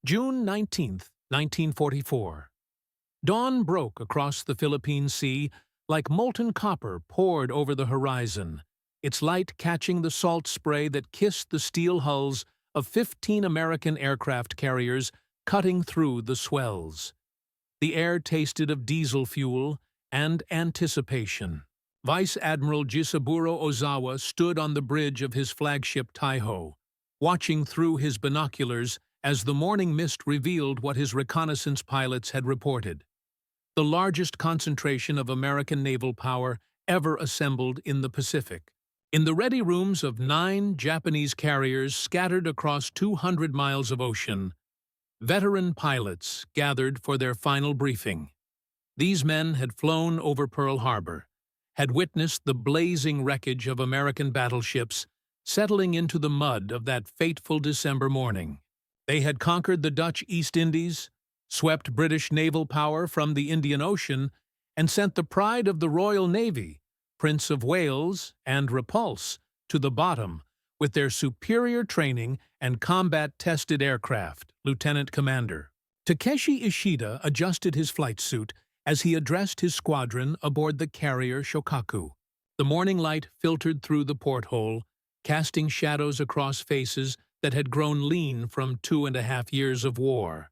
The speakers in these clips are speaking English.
June 19, 1944. Dawn broke across the Philippine Sea like molten copper poured over the horizon, its light catching the salt spray that kissed the steel hulls of 15 American aircraft carriers cutting through the swells. The air tasted of diesel fuel and anticipation. Vice Admiral Jisaburo Ozawa stood on the bridge of his flagship Taiho, watching through his binoculars as the morning mist revealed what his reconnaissance pilots had reported: the largest concentration of American naval power ever assembled in the Pacific. In the ready rooms of 9 Japanese carriers scattered across 200 miles of ocean, veteran pilots gathered for their final briefing. These men had flown over Pearl Harbor, had witnessed the blazing wreckage of American battleships settling into the mud of that fateful December morning. They had conquered the Dutch East Indies, swept British naval power from the Indian Ocean, and sent the pride of the Royal Navy, Prince of Wales and Repulse, to the bottom with their superior training and combat-tested aircraft, Lieutenant Commander. Takeshi Ishida adjusted his flight suit as he addressed his squadron aboard the carrier Shokaku. The morning light filtered through the porthole, casting shadows across faces that had grown lean from 2.5 years of war.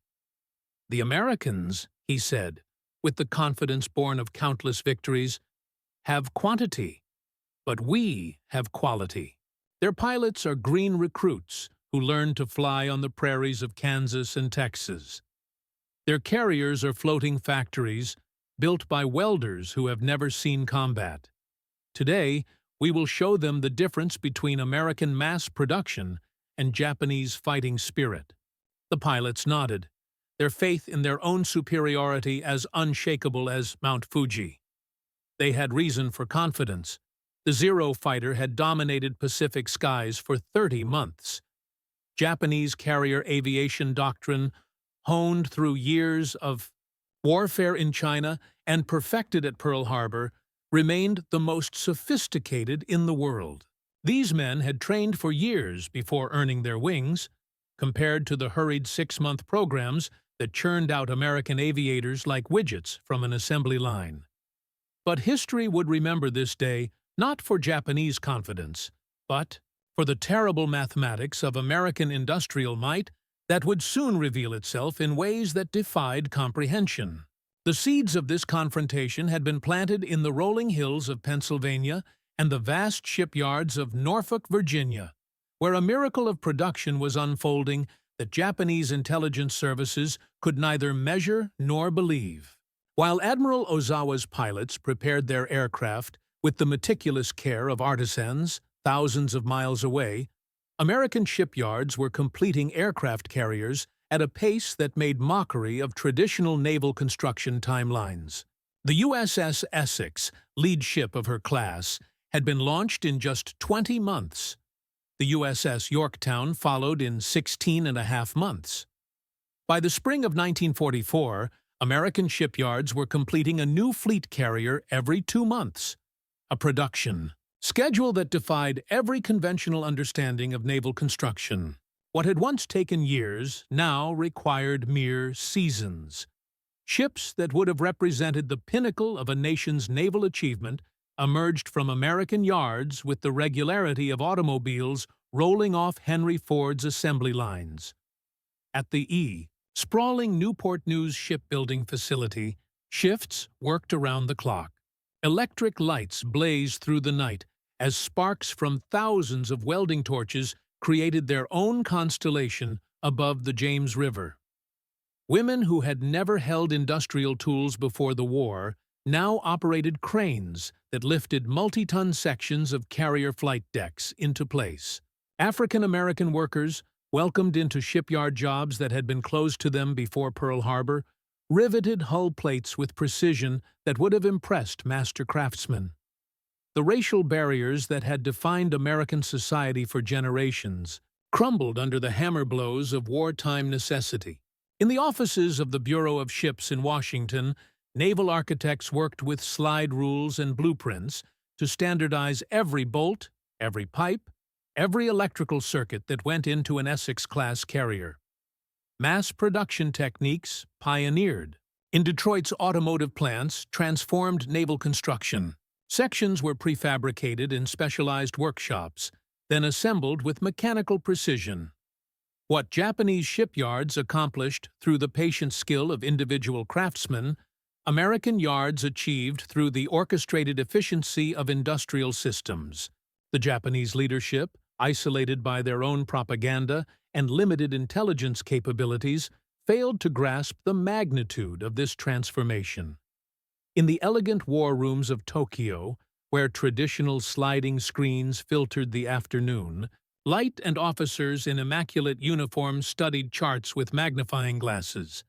"The Americans," he said, with the confidence born of countless victories, "have quantity, but we have quality." Their pilots are green recruits who learned to fly on the prairies of Kansas and Texas. Their carriers are floating factories built by welders who have never seen combat. Today, we will show them the difference between American mass production and Japanese fighting spirit. The pilots nodded, their faith in their own superiority as unshakable as Mount Fuji. They had reason for confidence. The Zero fighter had dominated Pacific skies for 30 months. Japanese carrier aviation doctrine, honed through years of warfare in China and perfected at Pearl Harbor, remained the most sophisticated in the world. These men had trained for years before earning their wings, compared to the hurried 6-month programs that churned out American aviators like widgets from an assembly line. But history would remember this day not for Japanese confidence, but for the terrible mathematics of American industrial might that would soon reveal itself in ways that defied comprehension. The seeds of this confrontation had been planted in the rolling hills of Pennsylvania and the vast shipyards of Norfolk, Virginia, where a miracle of production was unfolding that Japanese intelligence services could neither measure nor believe. While Admiral Ozawa's pilots prepared their aircraft with the meticulous care of artisans thousands of miles away, American shipyards were completing aircraft carriers at a pace that made mockery of traditional naval construction timelines. The USS Essex, lead ship of her class, had been launched in just 20 months. The USS Yorktown followed in 16.5 months. By the spring of 1944, American shipyards were completing a new fleet carrier every 2 months, a production schedule that defied every conventional understanding of naval construction. What had once taken years now required mere seasons. Ships that would have represented the pinnacle of a nation's naval achievement emerged from American yards with the regularity of automobiles rolling off Henry Ford's assembly lines. At the sprawling Newport News shipbuilding facility, shifts worked around the clock. Electric lights blazed through the night as sparks from thousands of welding torches created their own constellation above the James River. Women who had never held industrial tools before the war now operated cranes that lifted multi-ton sections of carrier flight decks into place. African-American workers, welcomed into shipyard jobs that had been closed to them before Pearl Harbor, riveted hull plates with precision that would have impressed master craftsmen. The racial barriers that had defined American society for generations crumbled under the hammer blows of wartime necessity. In the offices of the Bureau of Ships in Washington, naval architects worked with slide rules and blueprints to standardize every bolt, every pipe, every electrical circuit that went into an Essex-class carrier. Mass production techniques pioneered. In Detroit's automotive plants, transformed naval construction. Sections were prefabricated in specialized workshops, then assembled with mechanical precision. What Japanese shipyards accomplished through the patient skill of individual craftsmen, American yards achieved through the orchestrated efficiency of industrial systems. The Japanese leadership, isolated by their own propaganda and limited intelligence capabilities, failed to grasp the magnitude of this transformation. In the elegant war rooms of Tokyo, where traditional sliding screens filtered the afternoon, light and officers in immaculate uniforms studied charts with magnifying glasses.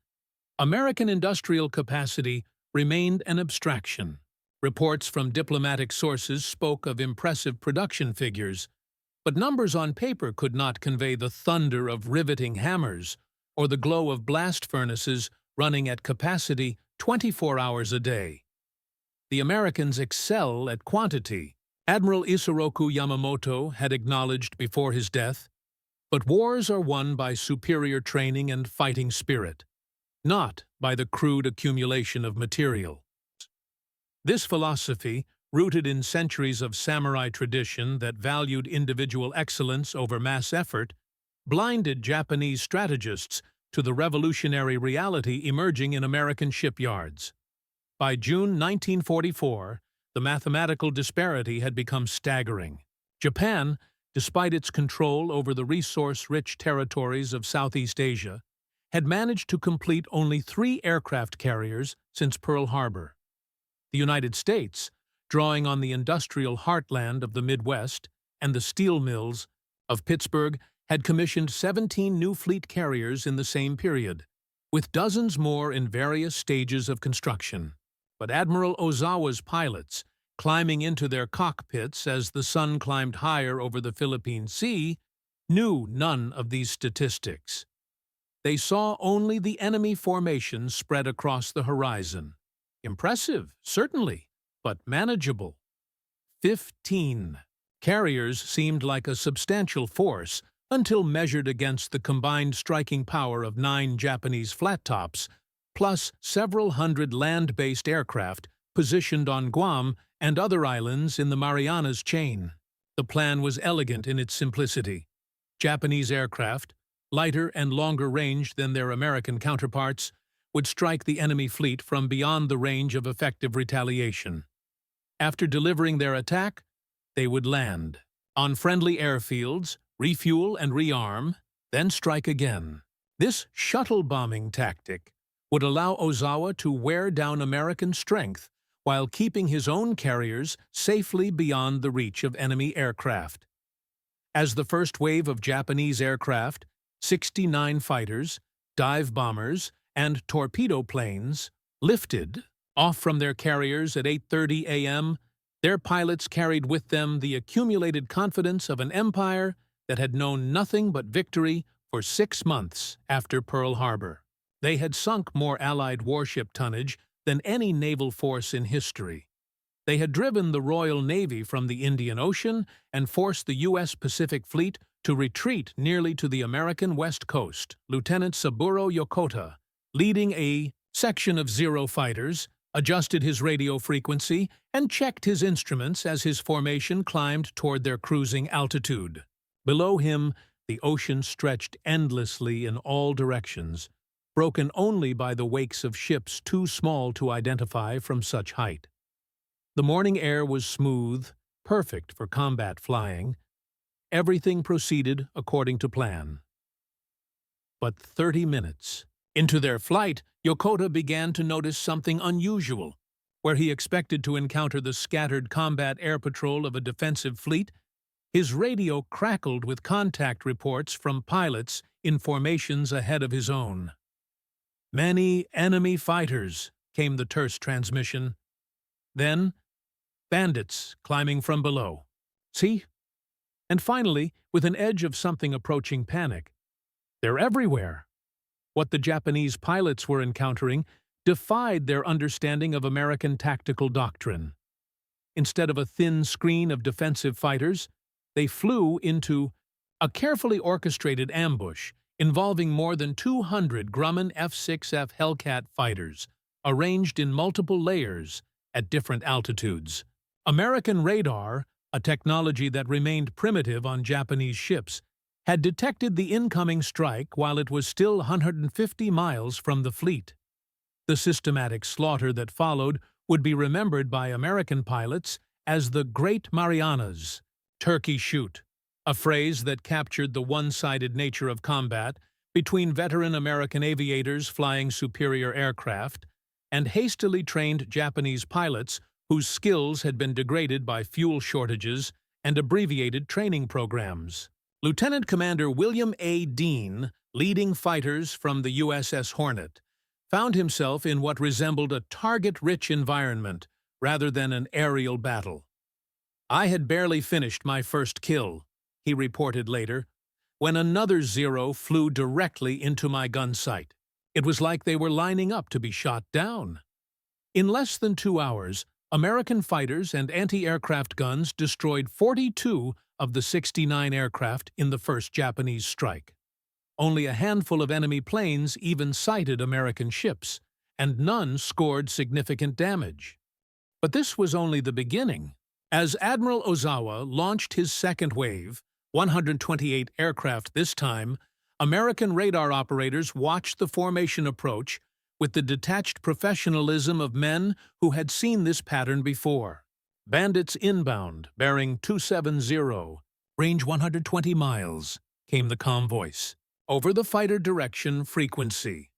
American industrial capacity remained an abstraction. Reports from diplomatic sources spoke of impressive production figures, but numbers on paper could not convey the thunder of riveting hammers or the glow of blast furnaces running at capacity 24 hours a day. The Americans excel at quantity. Admiral Isoroku Yamamoto had acknowledged before his death, but wars are won by superior training and fighting spirit, not by the crude accumulation of material. This philosophy, rooted in centuries of samurai tradition that valued individual excellence over mass effort, blinded Japanese strategists to the revolutionary reality emerging in American shipyards. By June 1944, the mathematical disparity had become staggering. Japan, despite its control over the resource-rich territories of Southeast Asia, had managed to complete only 3 aircraft carriers since Pearl Harbor. The United States, drawing on the industrial heartland of the Midwest and the steel mills of Pittsburgh, had commissioned 17 new fleet carriers in the same period, with dozens more in various stages of construction. But Admiral Ozawa's pilots, climbing into their cockpits as the sun climbed higher over the Philippine Sea, knew none of these statistics. They saw only the enemy formations spread across the horizon. Impressive, certainly, but manageable. 15 carriers seemed like a substantial force until measured against the combined striking power of 9 Japanese flat-tops, plus several hundred land-based aircraft positioned on Guam and other islands in the Marianas chain. The plan was elegant in its simplicity. Japanese aircraft, lighter and longer range than their American counterparts, would strike the enemy fleet from beyond the range of effective retaliation. After delivering their attack, they would land on friendly airfields, refuel and rearm, then strike again. This shuttle bombing tactic would allow Ozawa to wear down American strength while keeping his own carriers safely beyond the reach of enemy aircraft. As the first wave of Japanese aircraft, 69 fighters, dive bombers, and torpedo planes, lifted off from their carriers at 8:30 a.m., their pilots carried with them the accumulated confidence of an empire that had known nothing but victory for 6 months after Pearl Harbor. They had sunk more Allied warship tonnage than any naval force in history. They had driven the Royal Navy from the Indian Ocean and forced the U.S. Pacific Fleet to retreat nearly to the American West Coast. Lieutenant Saburo Yokota, leading a section of Zero fighters, adjusted his radio frequency and checked his instruments as his formation climbed toward their cruising altitude. Below him, the ocean stretched endlessly in all directions, broken only by the wakes of ships too small to identify from such height. The morning air was smooth, perfect for combat flying. Everything proceeded according to plan. But 30 minutes into their flight, Yokota began to notice something unusual. Where he expected to encounter the scattered combat air patrol of a defensive fleet, his radio crackled with contact reports from pilots in formations ahead of his own. "Many enemy fighters," came the terse transmission. Then, "bandits climbing from below. See?" And finally, with an edge of something approaching panic, "They're everywhere." What the Japanese pilots were encountering defied their understanding of American tactical doctrine. Instead of a thin screen of defensive fighters, they flew into a carefully orchestrated ambush, involving more than 200 Grumman F-6F Hellcat fighters, arranged in multiple layers at different altitudes. American radar, a technology that remained primitive on Japanese ships, had detected the incoming strike while it was still 150 miles from the fleet. The systematic slaughter that followed would be remembered by American pilots as the Great Marianas, Turkey Shoot, a phrase that captured the one-sided nature of combat between veteran American aviators flying superior aircraft and hastily trained Japanese pilots whose skills had been degraded by fuel shortages and abbreviated training programs. Lieutenant Commander William A. Dean, leading fighters from the USS Hornet, found himself in what resembled a target-rich environment rather than an aerial battle. "I had barely finished my first kill," he reported later, "when another Zero flew directly into my gun sight. It was like they were lining up to be shot down." In less than 2 hours, American fighters and anti-aircraft guns destroyed 42 of the 69 aircraft in the first Japanese strike. Only a handful of enemy planes even sighted American ships, and none scored significant damage. But this was only the beginning. As Admiral Ozawa launched his second wave, 128 aircraft this time, American radar operators watched the formation approach with the detached professionalism of men who had seen this pattern before. "Bandits inbound, bearing 270, range 120 miles, came the calm voice. Over the fighter direction frequency.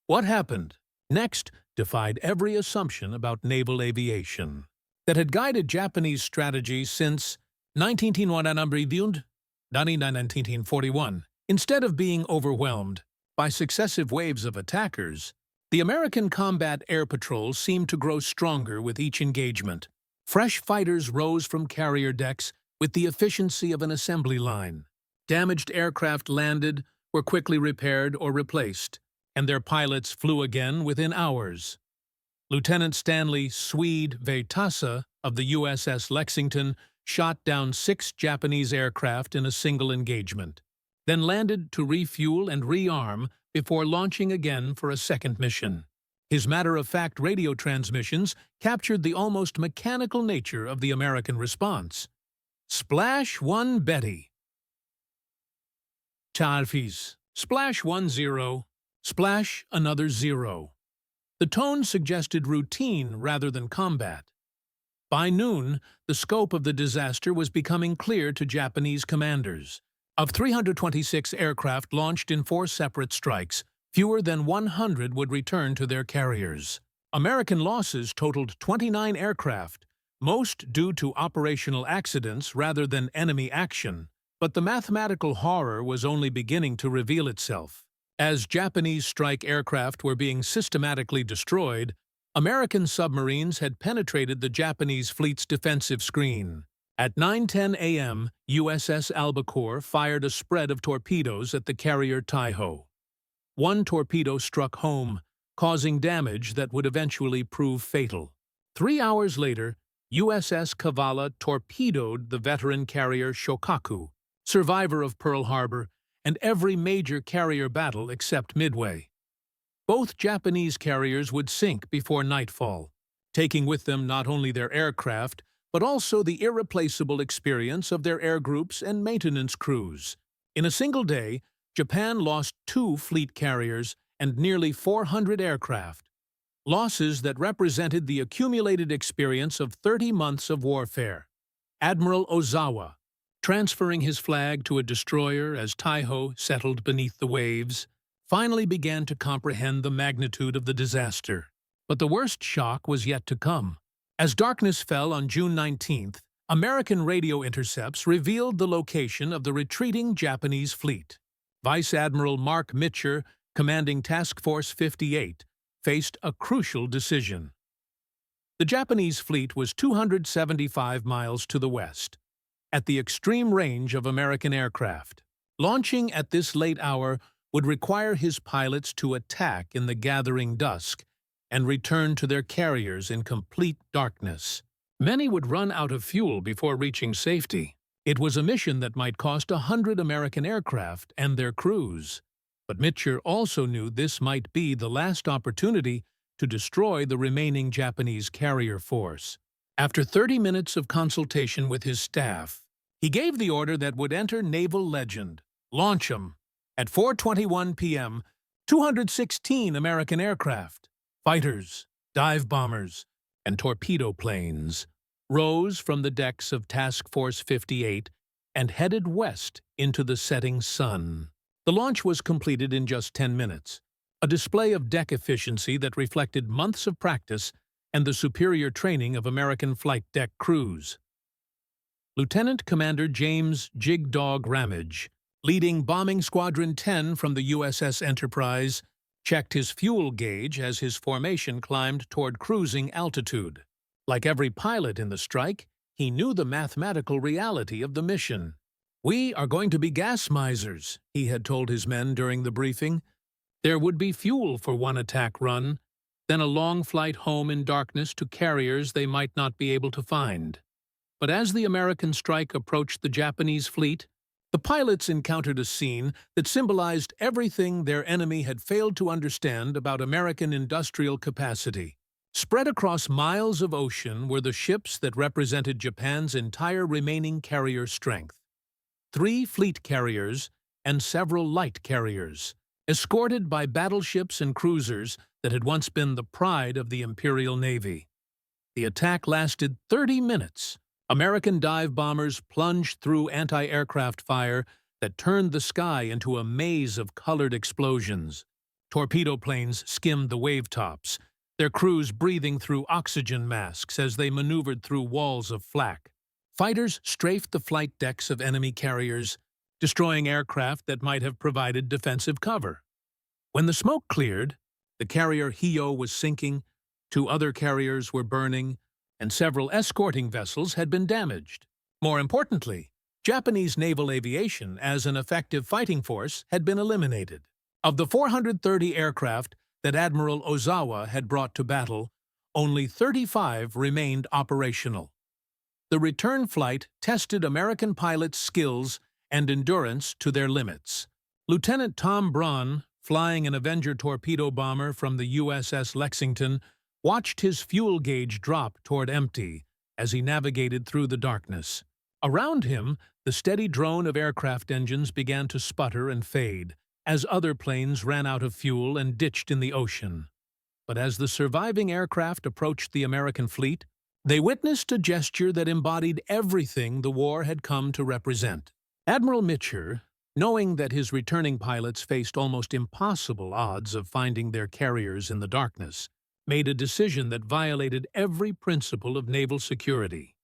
What happened next defied every assumption about naval aviation that had guided Japanese strategy since 1941. Instead of being overwhelmed by successive waves of attackers, the American combat air patrol seemed to grow stronger with each engagement. Fresh fighters rose from carrier decks with the efficiency of an assembly line. Damaged aircraft landed, were quickly repaired or replaced, and their pilots flew again within hours. Lieutenant Stanley Swede Veitasa of the USS Lexington shot down 6 Japanese aircraft in a single engagement, then landed to refuel and rearm before launching again for a second mission. His matter-of-fact radio transmissions captured the almost mechanical nature of the American response. "Splash 1 Betty. Charfies. Splash 1 0. Splash another 0." The tone suggested routine rather than combat. By noon, the scope of the disaster was becoming clear to Japanese commanders. Of 326 aircraft launched in 4 separate strikes, fewer than 100 would return to their carriers. American losses totaled 29 aircraft, most due to operational accidents rather than enemy action, but the mathematical horror was only beginning to reveal itself. As Japanese strike aircraft were being systematically destroyed, American submarines had penetrated the Japanese fleet's defensive screen. At 9:10 a.m., USS Albacore fired a spread of torpedoes at the carrier Taiho. One torpedo struck home, causing damage that would eventually prove fatal. 3 hours later, USS Kavala torpedoed the veteran carrier Shokaku, survivor of Pearl Harbor and every major carrier battle except Midway. Both Japanese carriers would sink before nightfall, taking with them not only their aircraft, but also the irreplaceable experience of their air groups and maintenance crews. In a single day, Japan lost 2 fleet carriers and nearly 400 aircraft, losses that represented the accumulated experience of 30 months of warfare. Admiral Ozawa, transferring his flag to a destroyer as Taiho settled beneath the waves, finally began to comprehend the magnitude of the disaster. But the worst shock was yet to come. As darkness fell on June 19th, American radio intercepts revealed the location of the retreating Japanese fleet. Vice Admiral Mark Mitcher, commanding Task Force 58, faced a crucial decision. The Japanese fleet was 275 miles to the west, at the extreme range of American aircraft. Launching at this late hour would require his pilots to attack in the gathering dusk and return to their carriers in complete darkness. Many would run out of fuel before reaching safety. It was a mission that might cost 100 American aircraft and their crews. But Mitchell also knew this might be the last opportunity to destroy the remaining Japanese carrier force. After 30 minutes of consultation with his staff, he gave the order that would enter naval legend: launch 'em. At 4:21 p.m., 216 American aircraft, fighters, dive bombers, and torpedo planes rose from the decks of Task Force 58 and headed west into the setting sun. The launch was completed in just 10 minutes, a display of deck efficiency that reflected months of practice and the superior training of American flight deck crews. Lieutenant Commander James Jig Dog Ramage, leading Bombing Squadron 10 from the USS Enterprise, checked his fuel gauge as his formation climbed toward cruising altitude. Like every pilot in the strike, he knew the mathematical reality of the mission. "We are going to be gas misers," he had told his men during the briefing. There would be fuel for one attack run, then a long flight home in darkness to carriers they might not be able to find. But as the American strike approached the Japanese fleet, the pilots encountered a scene that symbolized everything their enemy had failed to understand about American industrial capacity. Spread across miles of ocean were the ships that represented Japan's entire remaining carrier strength. 3 fleet carriers and several light carriers, escorted by battleships and cruisers that had once been the pride of the Imperial Navy. The attack lasted 30 minutes. American dive bombers plunged through anti-aircraft fire that turned the sky into a maze of colored explosions. Torpedo planes skimmed the wave-tops, their crews breathing through oxygen masks as they maneuvered through walls of flak. Fighters strafed the flight decks of enemy carriers, destroying aircraft that might have provided defensive cover. When the smoke cleared, the carrier Hio was sinking, 2 other carriers were burning, and several escorting vessels had been damaged. More importantly, Japanese naval aviation as an effective fighting force had been eliminated. Of the 430 aircraft that Admiral Ozawa had brought to battle, only 35 remained operational. The return flight tested American pilots' skills and endurance to their limits. Lieutenant Tom Braun, flying an Avenger torpedo bomber from the USS Lexington, watched his fuel gauge drop toward empty as he navigated through the darkness. Around him, the steady drone of aircraft engines began to sputter and fade as other planes ran out of fuel and ditched in the ocean. But as the surviving aircraft approached the American fleet, they witnessed a gesture that embodied everything the war had come to represent. Admiral Mitchell, knowing that his returning pilots faced almost impossible odds of finding their carriers in the darkness, made a decision that violated every principle of naval security.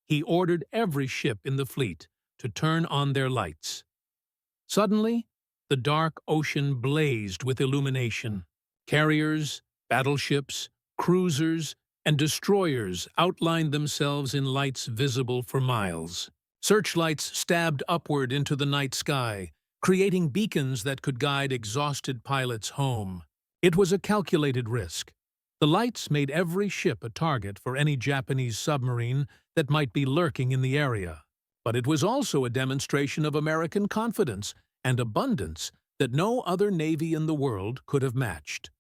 He ordered every ship in the fleet to turn on their lights. Suddenly, the dark ocean blazed with illumination. Carriers, battleships, cruisers, and destroyers outlined themselves in lights visible for miles. Searchlights stabbed upward into the night sky, creating beacons that could guide exhausted pilots home. It was a calculated risk. The lights made every ship a target for any Japanese submarine that might be lurking in the area. But it was also a demonstration of American confidence and abundance that no other navy in the world could have matched.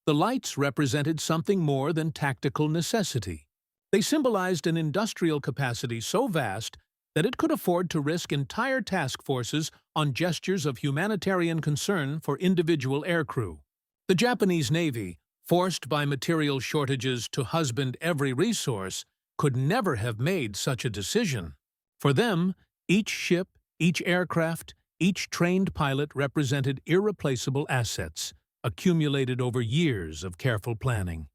The lights represented something more than tactical necessity. They symbolized an industrial capacity so vast that it could afford to risk entire task forces on gestures of humanitarian concern for individual aircrew. The Japanese Navy, forced by material shortages to husband every resource, could never have made such a decision. For them, each ship, each aircraft, each trained pilot represented irreplaceable assets, accumulated over years of careful planning.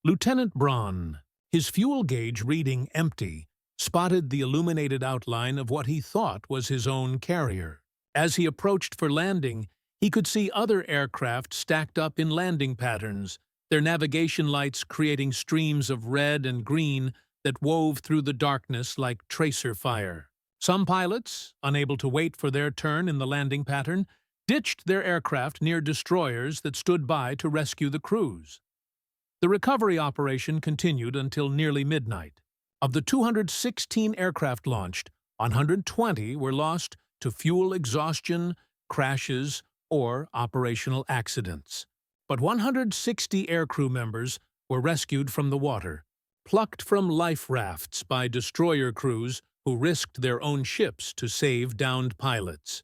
Lieutenant Braun, his fuel gauge reading empty, spotted the illuminated outline of what he thought was his own carrier. As he approached for landing, he could see other aircraft stacked up in landing patterns, their navigation lights creating streams of red and green that wove through the darkness like tracer fire. Some pilots, unable to wait for their turn in the landing pattern, ditched their aircraft near destroyers that stood by to rescue the crews. The recovery operation continued until nearly midnight. Of the 216 aircraft launched, 120 were lost to fuel exhaustion, crashes, or operational accidents. But 160 aircrew members were rescued from the water, plucked from life rafts by destroyer crews who risked their own ships to save downed pilots.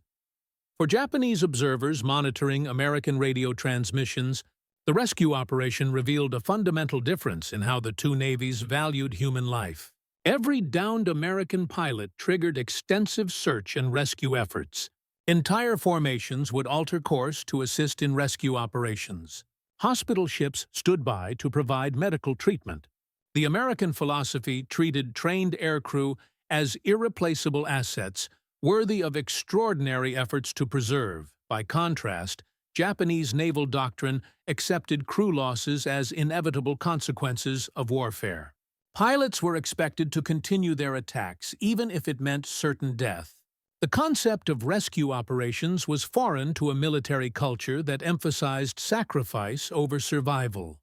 For Japanese observers monitoring American radio transmissions, the rescue operation revealed a fundamental difference in how the two navies valued human life. Every downed American pilot triggered extensive search and rescue efforts. Entire formations would alter course to assist in rescue operations. Hospital ships stood by to provide medical treatment. The American philosophy treated trained aircrew as irreplaceable assets, worthy of extraordinary efforts to preserve. By contrast, Japanese naval doctrine accepted crew losses as inevitable consequences of warfare. Pilots were expected to continue their attacks, even if it meant certain death. The concept of rescue operations was foreign to a military culture that emphasized sacrifice over survival.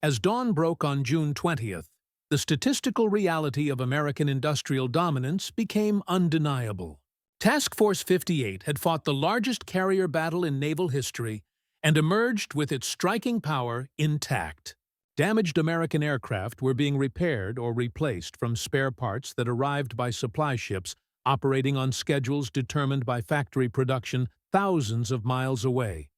As dawn broke on June 20th, the statistical reality of American industrial dominance became undeniable. Task Force 58 had fought the largest carrier battle in naval history and emerged with its striking power intact. Damaged American aircraft were being repaired or replaced from spare parts that arrived by supply ships operating on schedules determined by factory production thousands of miles away.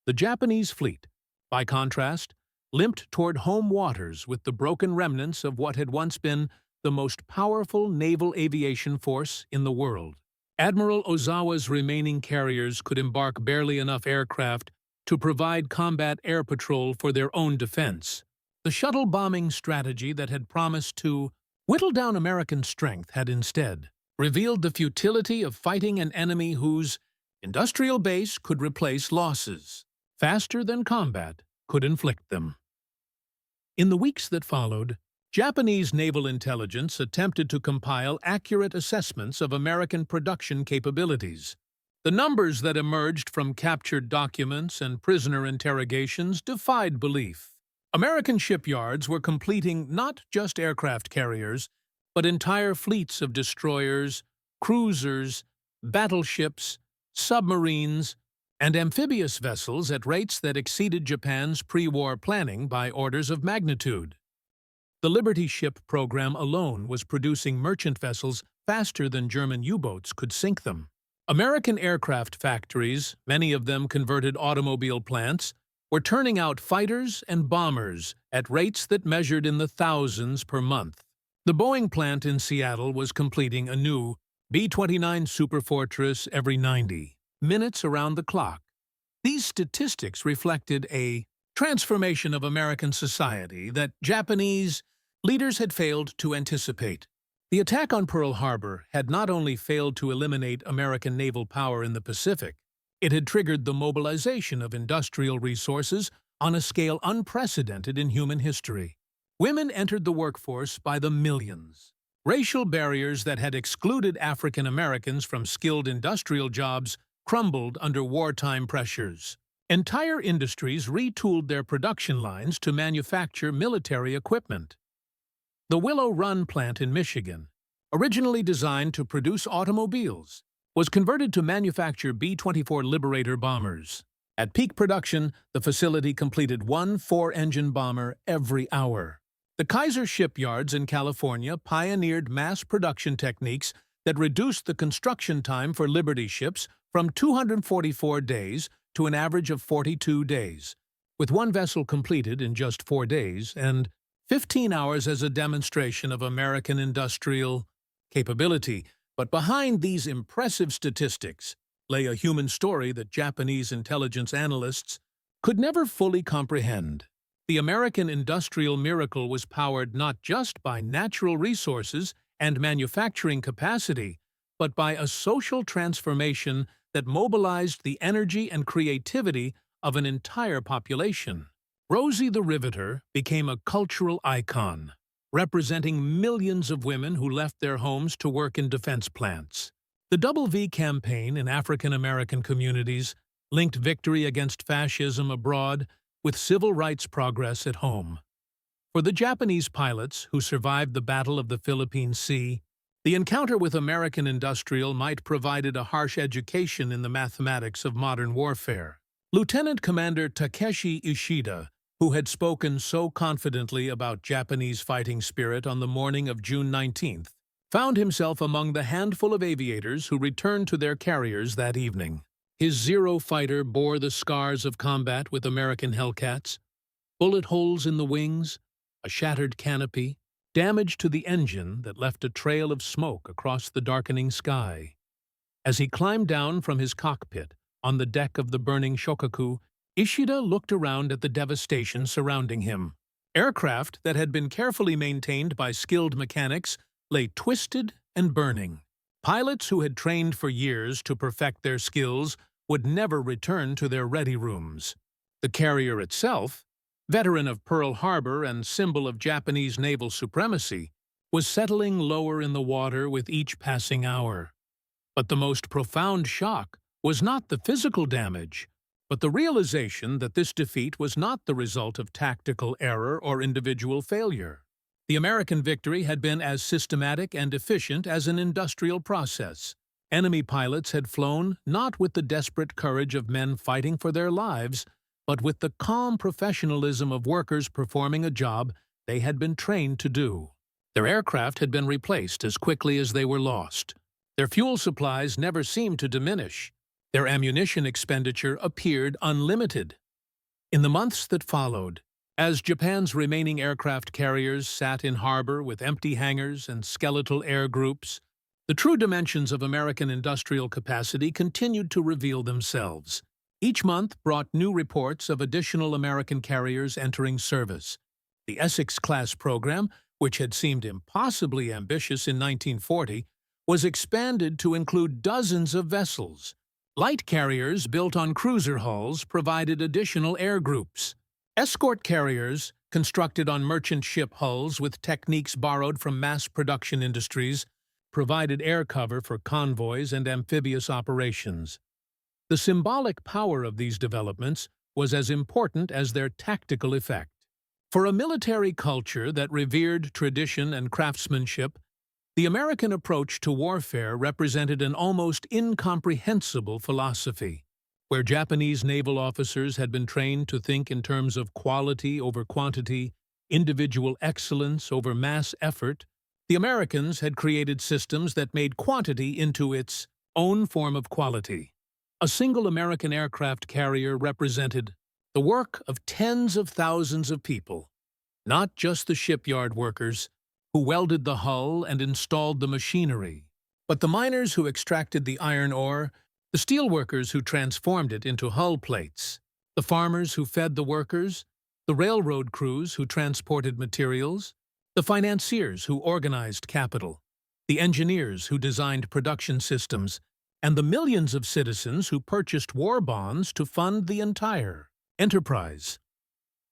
The Japanese fleet, by contrast, limped toward home waters with the broken remnants of what had once been the most powerful naval aviation force in the world. Admiral Ozawa's remaining carriers could embark barely enough aircraft to provide combat air patrol for their own defense. The shuttle bombing strategy that had promised to whittle down American strength had instead revealed the futility of fighting an enemy whose industrial base could replace losses faster than combat could inflict them. In the weeks that followed, Japanese naval intelligence attempted to compile accurate assessments of American production capabilities. The numbers that emerged from captured documents and prisoner interrogations defied belief. American shipyards were completing not just aircraft carriers, but entire fleets of destroyers, cruisers, battleships, submarines, and amphibious vessels at rates that exceeded Japan's pre-war planning by orders of magnitude. The Liberty ship program alone was producing merchant vessels faster than German U-boats could sink them. American aircraft factories, many of them converted automobile plants, were turning out fighters and bombers at rates that measured in the thousands per month. The Boeing plant in Seattle was completing a new B-29 Superfortress every 90 minutes around the clock. These statistics reflected a transformation of American society that Japanese leaders had failed to anticipate. The attack on Pearl Harbor had not only failed to eliminate American naval power in the Pacific, it had triggered the mobilization of industrial resources on a scale unprecedented in human history. Women entered the workforce by the millions. Racial barriers that had excluded African Americans from skilled industrial jobs crumbled under wartime pressures. Entire industries retooled their production lines to manufacture military equipment. The Willow Run plant in Michigan, originally designed to produce automobiles, was converted to manufacture B-24 Liberator bombers. At peak production, the facility completed one 4-engine bomber every hour. The Kaiser shipyards in California pioneered mass production techniques that reduced the construction time for Liberty ships from 244 days to an average of 42 days, with one vessel completed in just 4 days and 15 hours as a demonstration of American industrial capability. But behind these impressive statistics lay a human story that Japanese intelligence analysts could never fully comprehend. The American industrial miracle was powered not just by natural resources and manufacturing capacity, but by a social transformation that mobilized the energy and creativity of an entire population. Rosie the Riveter became a cultural icon, representing millions of women who left their homes to work in defense plants. The WWII campaign in African American communities linked victory against fascism abroad with civil rights progress at home. For the Japanese pilots who survived the Battle of the Philippine Sea, The encounter with American industrial might provided a harsh education in the mathematics of modern warfare. Lieutenant Commander Takeshi Ishida, who had spoken so confidently about Japanese fighting spirit on the morning of June 19th, found himself among the handful of aviators who returned to their carriers that evening. His Zero fighter bore the scars of combat with American Hellcats: bullet holes in the wings, a shattered canopy, damage to the engine that left a trail of smoke across the darkening sky. As he climbed down from his cockpit on the deck of the burning Shokaku, Ishida looked around at the devastation surrounding him. Aircraft that had been carefully maintained by skilled mechanics lay twisted and burning. Pilots who had trained for years to perfect their skills would never return to their ready rooms. The carrier itself, veteran of Pearl Harbor and symbol of Japanese naval supremacy, was settling lower in the water with each passing hour. But the most profound shock was not the physical damage, but the realization that this defeat was not the result of tactical error or individual failure. The American victory had been as systematic and efficient as an industrial process. Enemy pilots had flown not with the desperate courage of men fighting for their lives, but with the calm professionalism of workers performing a job they had been trained to do. Their aircraft had been replaced as quickly as they were lost. Their fuel supplies never seemed to diminish. Their ammunition expenditure appeared unlimited. In the months that followed, as Japan's remaining aircraft carriers sat in harbor with empty hangars and skeletal air groups, the true dimensions of American industrial capacity continued to reveal themselves. Each month brought new reports of additional American carriers entering service. The Essex-class program, which had seemed impossibly ambitious in 1940, was expanded to include dozens of vessels. Light carriers built on cruiser hulls provided additional air groups. Escort carriers, constructed on merchant ship hulls with techniques borrowed from mass production industries, provided air cover for convoys and amphibious operations. The symbolic power of these developments was as important as their tactical effect. For a military culture that revered tradition and craftsmanship, the American approach to warfare represented an almost incomprehensible philosophy. Where Japanese naval officers had been trained to think in terms of quality over quantity, individual excellence over mass effort, the Americans had created systems that made quantity into its own form of quality. A single American aircraft carrier represented the work of tens of thousands of people, not just the shipyard workers who welded the hull and installed the machinery, but the miners who extracted the iron ore, the steelworkers who transformed it into hull plates, the farmers who fed the workers, the railroad crews who transported materials, the financiers who organized capital, the engineers who designed production systems, and the millions of citizens who purchased war bonds to fund the entire enterprise.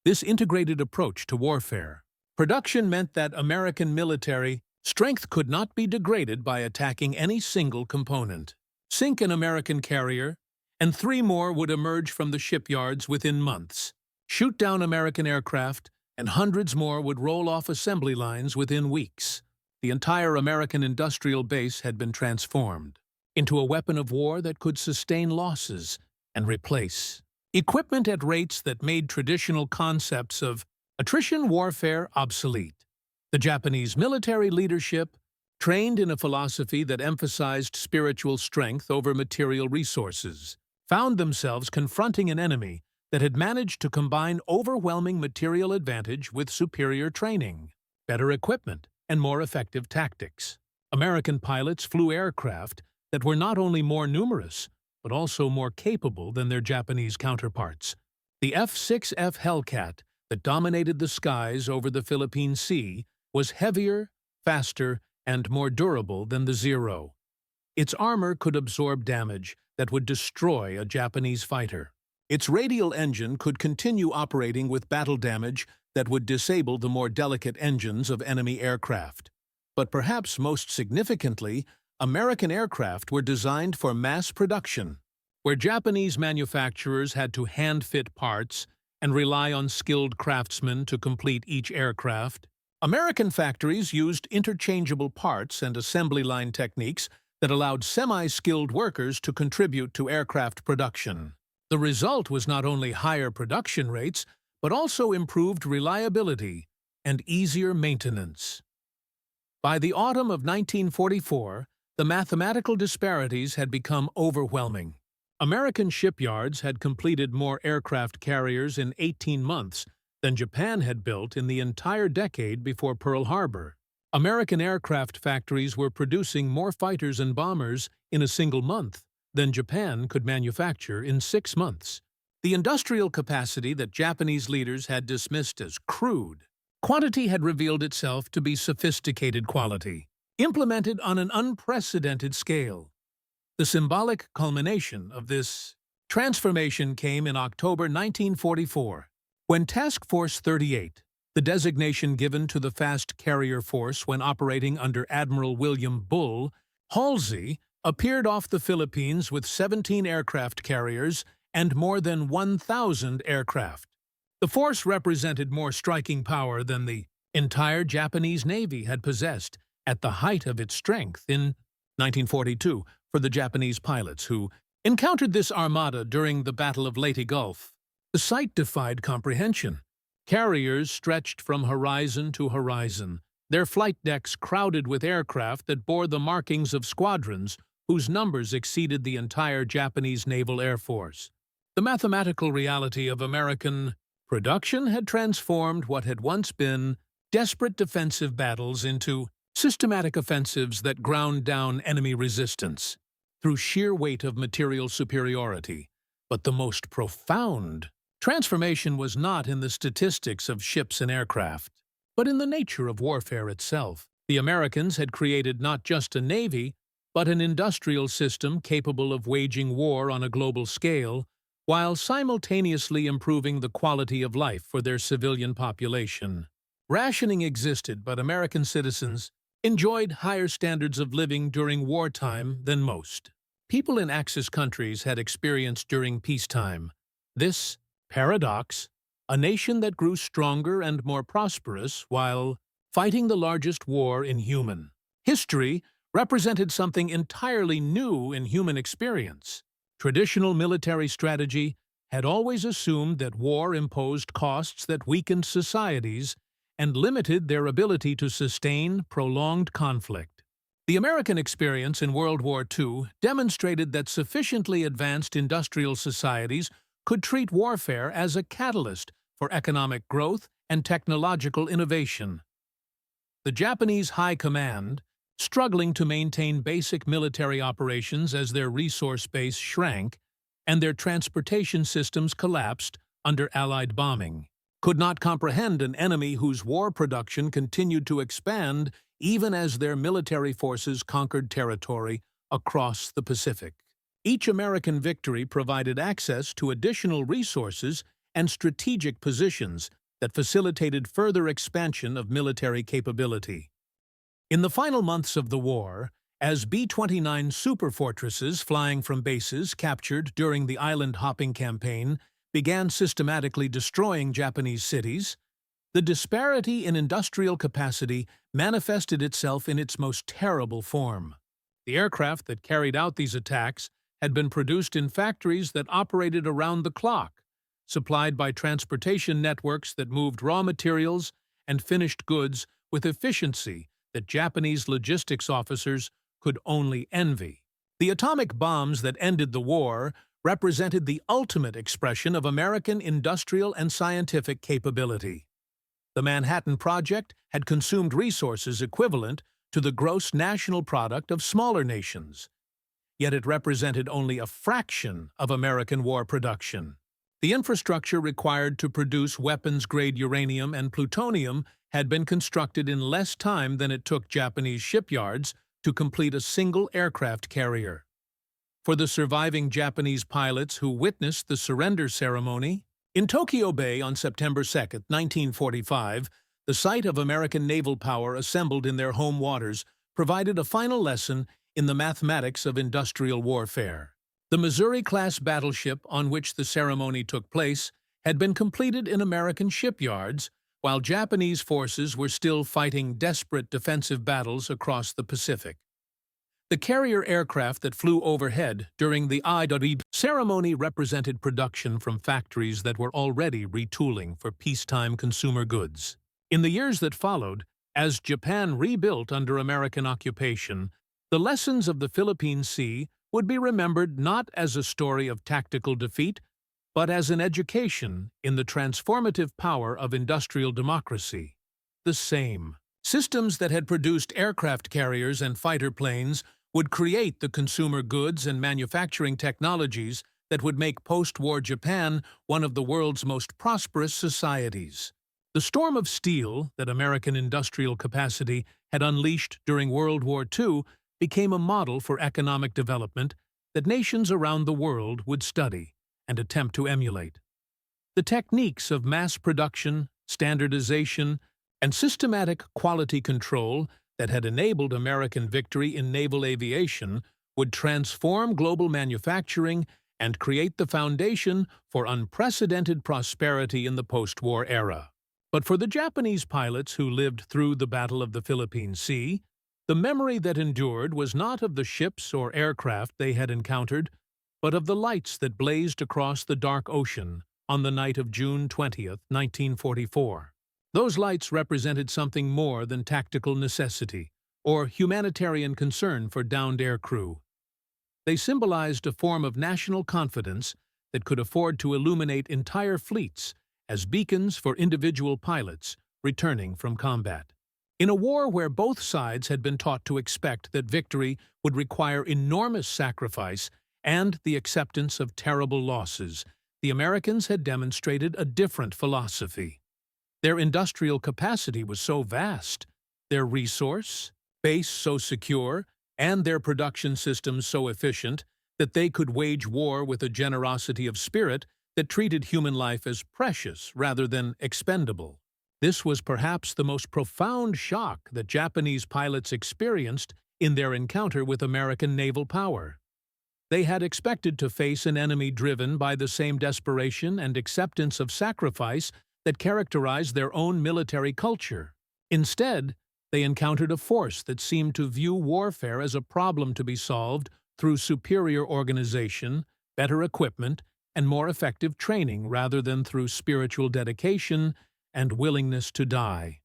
This integrated approach to warfare production meant that American military strength could not be degraded by attacking any single component. Sink an American carrier, and 3 more would emerge from the shipyards within months. Shoot down American aircraft, and hundreds more would roll off assembly lines within weeks. The entire American industrial base had been transformed into a weapon of war that could sustain losses and replace equipment at rates that made traditional concepts of attrition warfare obsolete. The Japanese military leadership, trained in a philosophy that emphasized spiritual strength over material resources, found themselves confronting an enemy that had managed to combine overwhelming material advantage with superior training, better equipment, and more effective tactics. American pilots flew aircraft that were not only more numerous, but also more capable than their Japanese counterparts. The F-6F Hellcat that dominated the skies over the Philippine Sea was heavier, faster, and more durable than the Zero. Its armor could absorb damage that would destroy a Japanese fighter. Its radial engine could continue operating with battle damage that would disable the more delicate engines of enemy aircraft. But perhaps most significantly, American aircraft were designed for mass production, where Japanese manufacturers had to hand-fit parts and rely on skilled craftsmen to complete each aircraft. American factories used interchangeable parts and assembly line techniques that allowed semi-skilled workers to contribute to aircraft production. The result was not only higher production rates, but also improved reliability and easier maintenance. By the autumn of 1944, the mathematical disparities had become overwhelming. American shipyards had completed more aircraft carriers in 18 months than Japan had built in the entire decade before Pearl Harbor. American aircraft factories were producing more fighters and bombers in a single month than Japan could manufacture in 6 months. The industrial capacity that Japanese leaders had dismissed as crude quantity had revealed itself to be sophisticated quality, implemented on an unprecedented scale. The symbolic culmination of this transformation came in October 1944, when Task Force 38, the designation given to the fast carrier force when operating under Admiral William Bull, Halsey, appeared off the Philippines with 17 aircraft carriers and more than 1,000 aircraft. The force represented more striking power than the entire Japanese Navy had possessed at the height of its strength in 1942 for the Japanese pilots who encountered this armada during the Battle of Leyte Gulf. The sight defied comprehension. Carriers stretched from horizon to horizon, their flight decks crowded with aircraft that bore the markings of squadrons whose numbers exceeded the entire Japanese Naval Air Force. The mathematical reality of American production had transformed what had once been desperate defensive battles into systematic offensives that ground down enemy resistance through sheer weight of material superiority. But the most profound transformation was not in the statistics of ships and aircraft, but in the nature of warfare itself. The Americans had created not just a navy, but an industrial system capable of waging war on a global scale, while simultaneously improving the quality of life for their civilian population. Rationing existed, but American citizens enjoyed higher standards of living during wartime than most people in Axis countries had experienced during peacetime. This paradox, a nation that grew stronger and more prosperous while fighting the largest war in human history, represented something entirely new in human experience. Traditional military strategy had always assumed that war imposed costs that weakened societies and limited their ability to sustain prolonged conflict. The American experience in World War II demonstrated that sufficiently advanced industrial societies could treat warfare as a catalyst for economic growth and technological innovation. The Japanese High Command, struggling to maintain basic military operations as their resource base shrank and their transportation systems collapsed under Allied bombing, could not comprehend an enemy whose war production continued to expand even as their military forces conquered territory across the Pacific. Each American victory provided access to additional resources and strategic positions that facilitated further expansion of military capability. In the final months of the war, as B-29 superfortresses flying from bases captured during the island-hopping campaign began systematically destroying Japanese cities, the disparity in industrial capacity manifested itself in its most terrible form. The aircraft that carried out these attacks had been produced in factories that operated around the clock, supplied by transportation networks that moved raw materials and finished goods with efficiency that Japanese logistics officers could only envy. The atomic bombs that ended the war represented the ultimate expression of American industrial and scientific capability. The Manhattan Project had consumed resources equivalent to the gross national product of smaller nations, yet it represented only a fraction of American war production. The infrastructure required to produce weapons-grade uranium and plutonium had been constructed in less time than it took Japanese shipyards to complete a single aircraft carrier. For the surviving Japanese pilots who witnessed the surrender ceremony, in Tokyo Bay on September 2, 1945, the site of American naval power assembled in their home waters provided a final lesson in the mathematics of industrial warfare. The Missouri-class battleship on which the ceremony took place had been completed in American shipyards while Japanese forces were still fighting desperate defensive battles across the Pacific. The carrier aircraft that flew overhead during the WWII ceremony represented production from factories that were already retooling for peacetime consumer goods. In the years that followed, as Japan rebuilt under American occupation, the lessons of the Philippine Sea would be remembered not as a story of tactical defeat, but as an education in the transformative power of industrial democracy. The same systems that had produced aircraft carriers and fighter planes would create the consumer goods and manufacturing technologies that would make post-war Japan one of the world's most prosperous societies. The storm of steel that American industrial capacity had unleashed during World War II became a model for economic development that nations around the world would study and attempt to emulate. The techniques of mass production, standardization, and systematic quality control that had enabled American victory in naval aviation would transform global manufacturing and create the foundation for unprecedented prosperity in the post-war era. But for the Japanese pilots who lived through the Battle of the Philippine Sea, the memory that endured was not of the ships or aircraft they had encountered, but of the lights that blazed across the dark ocean on the night of June 20th, 1944. Those lights represented something more than tactical necessity or humanitarian concern for downed aircrew. They symbolized a form of national confidence that could afford to illuminate entire fleets as beacons for individual pilots returning from combat. In a war where both sides had been taught to expect that victory would require enormous sacrifice and the acceptance of terrible losses, the Americans had demonstrated a different philosophy. Their industrial capacity was so vast, their resource base so secure, and their production systems so efficient that they could wage war with a generosity of spirit that treated human life as precious rather than expendable. This was perhaps the most profound shock that Japanese pilots experienced in their encounter with American naval power. They had expected to face an enemy driven by the same desperation and acceptance of sacrifice that characterized their own military culture. Instead, they encountered a force that seemed to view warfare as a problem to be solved through superior organization, better equipment, and more effective training rather than through spiritual dedication and willingness to die.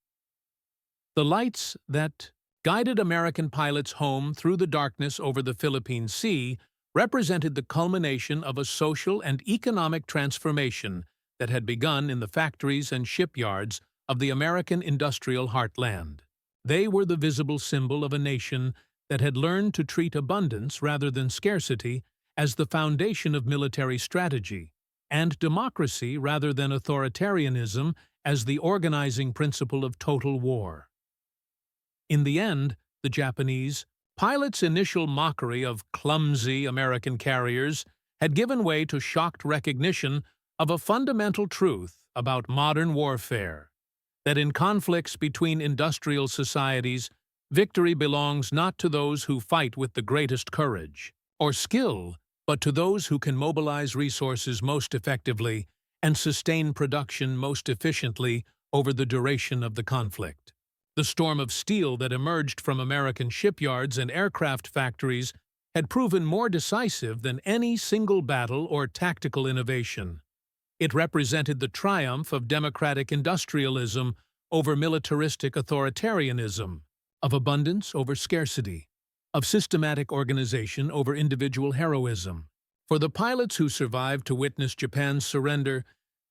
The lights that guided American pilots home through the darkness over the Philippine Sea represented the culmination of a social and economic transformation that had begun in the factories and shipyards of the American industrial heartland. They were the visible symbol of a nation that had learned to treat abundance rather than scarcity as the foundation of military strategy, and democracy rather than authoritarianism as the organizing principle of total war. In the end, the Japanese pilots' initial mockery of clumsy American carriers had given way to shocked recognition of a fundamental truth about modern warfare, that in conflicts between industrial societies, victory belongs not to those who fight with the greatest courage or skill, but to those who can mobilize resources most effectively and sustain production most efficiently over the duration of the conflict. The storm of steel that emerged from American shipyards and aircraft factories had proven more decisive than any single battle or tactical innovation. It represented the triumph of democratic industrialism over militaristic authoritarianism, of abundance over scarcity, of systematic organization over individual heroism. For the pilots who survived to witness Japan's surrender,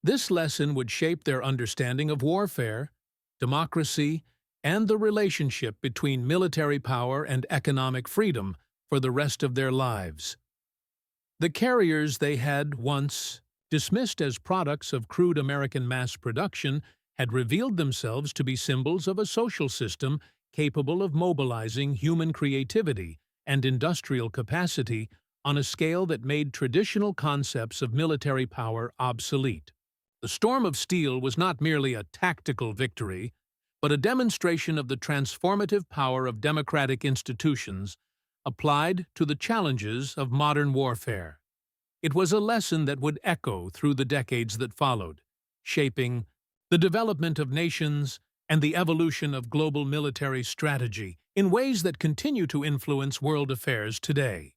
this lesson would shape their understanding of warfare, democracy, and the relationship between military power and economic freedom for the rest of their lives. The carriers they had once dismissed as products of crude American mass production had revealed themselves to be symbols of a social system capable of mobilizing human creativity and industrial capacity on a scale that made traditional concepts of military power obsolete. The storm of steel was not merely a tactical victory, but a demonstration of the transformative power of democratic institutions applied to the challenges of modern warfare. It was a lesson that would echo through the decades that followed, shaping the development of nations, and the evolution of global military strategy in ways that continue to influence world affairs today.